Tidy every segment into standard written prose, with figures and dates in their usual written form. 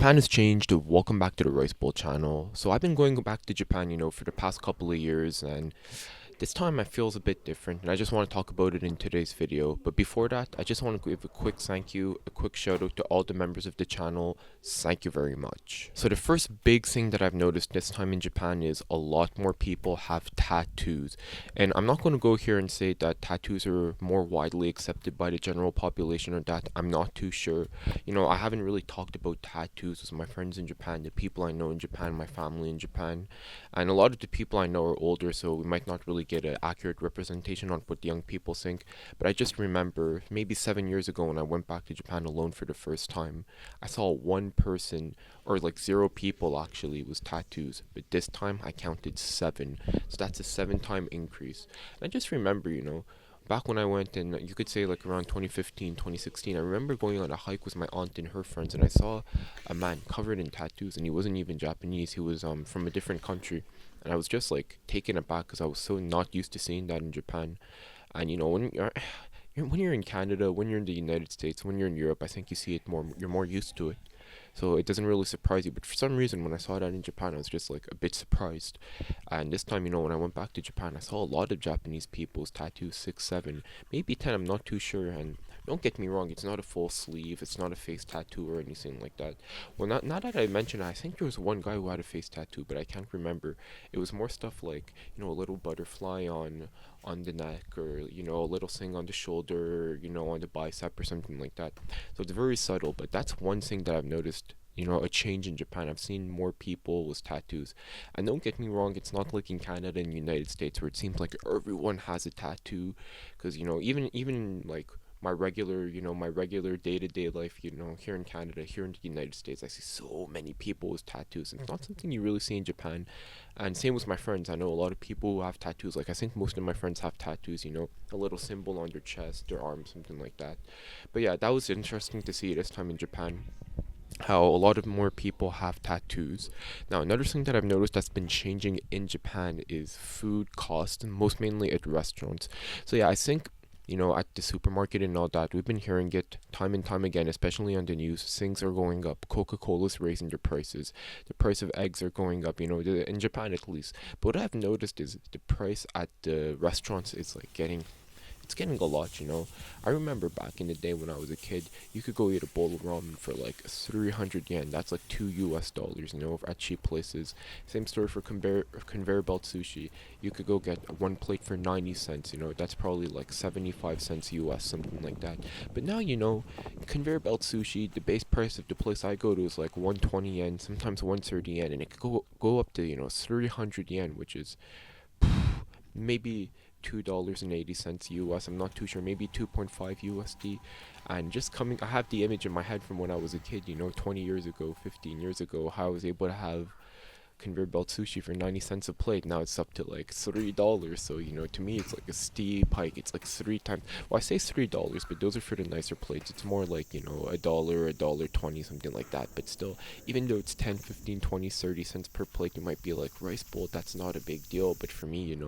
Japan has changed. Welcome back to the Rice Bowl channel. So I've been going back to Japan, for the past couple of years, and this time I feels a bit different, and I just want to talk about it in today's video. But before that, I just want to give a quick thank you, a quick shout out to all the members of the channel. Thank you very much. So the first big thing that I've noticed this time in Japan is a lot more people have tattoos. And I'm not going to go here and say that tattoos are more widely accepted by the general population or that. I'm not too sure. I haven't really talked about tattoos with my friends in Japan, the people I know in Japan, my family in Japan. And a lot of the people I know are older, so we might not really get an accurate representation on what the young people think. But I just remember maybe 7 years ago when I went back to Japan alone for the first time, I saw one person, or like zero people actually, was tattoos. But this time I counted seven. So that's a 7 time increase. And I just remember, back when I went in, you could say like around 2015, 2016, I remember going on a hike with my aunt and her friends, and I saw a man covered in tattoos, and he wasn't even Japanese. He was from a different country, and I was just like taken aback because I was so not used to seeing that in Japan. And when you're in Canada, when you're in the United States, when you're in Europe, I think you see it more. You're more used to it, so it doesn't really surprise you. But for some reason, when I saw that in Japan, I was just like a bit surprised. And this time, when I went back to Japan, I saw a lot of Japanese people's tattoos, six, seven, maybe 10. I'm not too sure. And don't get me wrong, it's not a full sleeve, it's not a face tattoo or anything like that. Well, not now that I mentioned it, I think there was one guy who had a face tattoo, but I can't remember. It was more stuff like a little butterfly on the neck, or a little thing on the shoulder, on the bicep or something like that. So it's very subtle, but that's one thing that I've noticed, a change in Japan. I've seen more people with tattoos. And don't get me wrong, it's not like in Canada and United States where it seems like everyone has a tattoo. Because, even like my regular day-to-day life, here in Canada, here in the United States, I see so many people with tattoos. And it's not something you really see in Japan. And same with my friends. I know a lot of people who have tattoos. Like, I think most of my friends have tattoos, a little symbol on their chest, their arm, something like that. But yeah, that was interesting to see this time in Japan, how a lot of more people have tattoos. Now, another thing that I've noticed that's been changing in Japan is food cost, and most mainly at restaurants. So yeah, I think at the supermarket and all that, we've been hearing it time and time again, especially on the news. Things are going up. Coca-Cola's raising their prices. The price of eggs are going up, in Japan at least. But what I've noticed is the price at the restaurants is like getting a lot. I remember back in the day when I was a kid, you could go eat a bowl of ramen for like 300 yen. That's like $2, at cheap places. Same story for conveyor belt sushi. You could go get one plate for 90 cents. That's probably like 75 cents US, something like that. But now, conveyor belt sushi, the base price of the place I go to is like 120 yen, sometimes 130 yen, and it could go up to 300 yen, which is maybe $2.80 US. I'm not too sure, maybe 2.5 USD. And just I have the image in my head from when I was a kid, 20 years ago, 15 years ago, how I was able to have conveyor belt sushi for 90 cents a plate. Now it's up to like $3. So, to me, it's like a steep hike. It's like three times. Well, I say $3, but those are for the nicer plates. It's more like, a dollar 20, something like that. But still, even though it's 10, 15, 20, 30 cents per plate, you might be like, rice bowl, that's not a big deal. But for me, it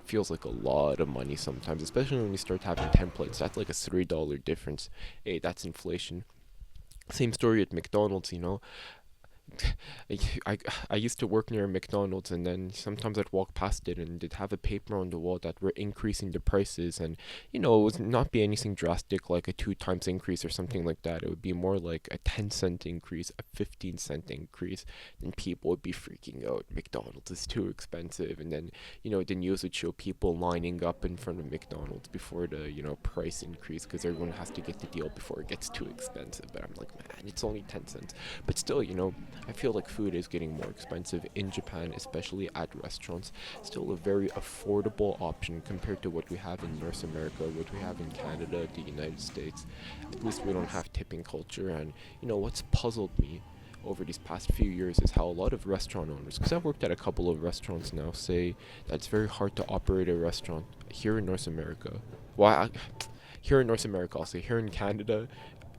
feels like a lot of money sometimes, especially when you start having 10 plates. That's like a $3 difference. Hey, that's inflation. Same story at McDonald's. I, I, I used to work near a McDonald's, and then sometimes I'd walk past it and they'd have a paper on the wall that we're increasing the prices. And it would not be anything drastic like a 2 times increase or something like that. It would be more like a 10-cent increase, a 15-cent increase. And people would be freaking out. McDonald's is too expensive. And then the news would show people lining up in front of McDonald's before the price increase, because everyone has to get the deal before it gets too expensive. But I'm like, man, it's only 10 cents. But still, I feel like food is getting more expensive in Japan, especially at restaurants. Still a very affordable option compared to what we have in North America, what we have in Canada, the United States. At least we don't have tipping culture. And what's puzzled me over these past few years is how a lot of restaurant owners, because I've worked at a couple of restaurants now, say that it's very hard to operate a restaurant here in North America. Well, here in North America, I'll say here in Canada,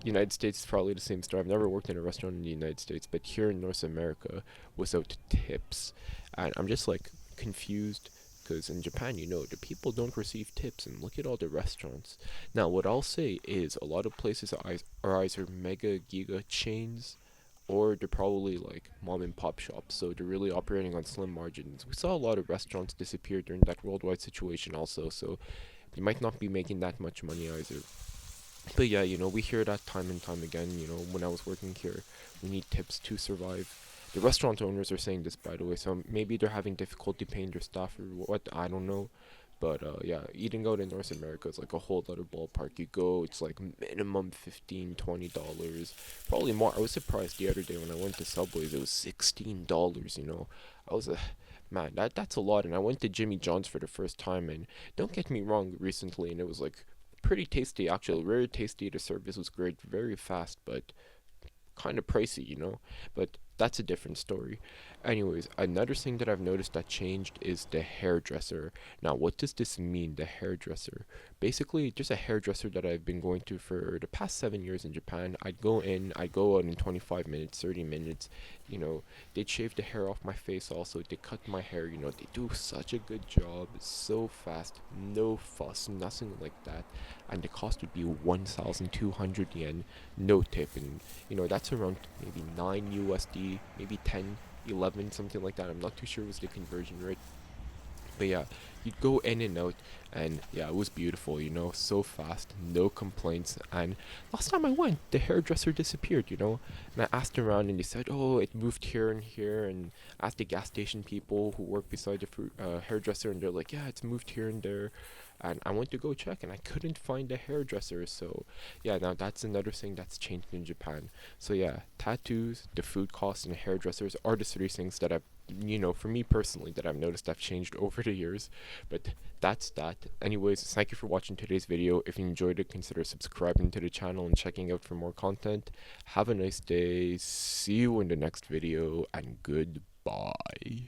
United States is probably the same story. I've never worked in a restaurant in the United States, but here in North America, without tips, and I'm just like confused. Because in Japan, the people don't receive tips, and look at all the restaurants. Now, what I'll say is a lot of places are either mega giga chains, or they're probably like mom and pop shops, so they're really operating on slim margins. We saw a lot of restaurants disappear during that worldwide situation also, so they might not be making that much money either. But yeah, we hear that time and time again. When I was working here, we need tips to survive. The restaurant owners are saying this, by the way, so maybe they're having difficulty paying their staff or what, I don't know. But yeah, eating out in North America is like a whole other ballpark. You go, it's like minimum $15, $20, probably more. I was surprised the other day when I went to Subway's, it was $16. I was man, that's a lot. And I went to Jimmy John's for the first time, and don't get me wrong, recently, and it was like pretty tasty actually, very tasty. The service was great, very fast, but kind of pricey. But that's a different story. Anyways, another thing that I've noticed that changed is the hairdresser. Now, what does this mean, the hairdresser? Basically, just a hairdresser that I've been going to for the past 7 years in Japan. I'd go out in 25 minutes, 30 minutes. They'd shave the hair off my face also. They cut my hair. They do such a good job. It's so fast, no fuss, nothing like that. And the cost would be 1,200 yen, no tip. And that's around maybe 9 USD, maybe 10, 11, something like that. I'm not too sure was the conversion rate. But yeah, you'd go in and out, and yeah, it was beautiful, so fast, no complaints. And last time I went, the hairdresser disappeared. And I asked around, and they said, oh, it moved here and here, and asked the gas station people who work beside the hairdresser, and they're like, yeah, it's moved here and there. And I went to go check, and I couldn't find a hairdresser. So yeah, now that's another thing that's changed in Japan. So yeah, tattoos, the food costs, and hairdressers are the three things that for me personally, that I've noticed have changed over the years. But that's that. Anyways, thank you for watching today's video. If you enjoyed it, consider subscribing to the channel and checking out for more content. Have a nice day. See you in the next video, and goodbye.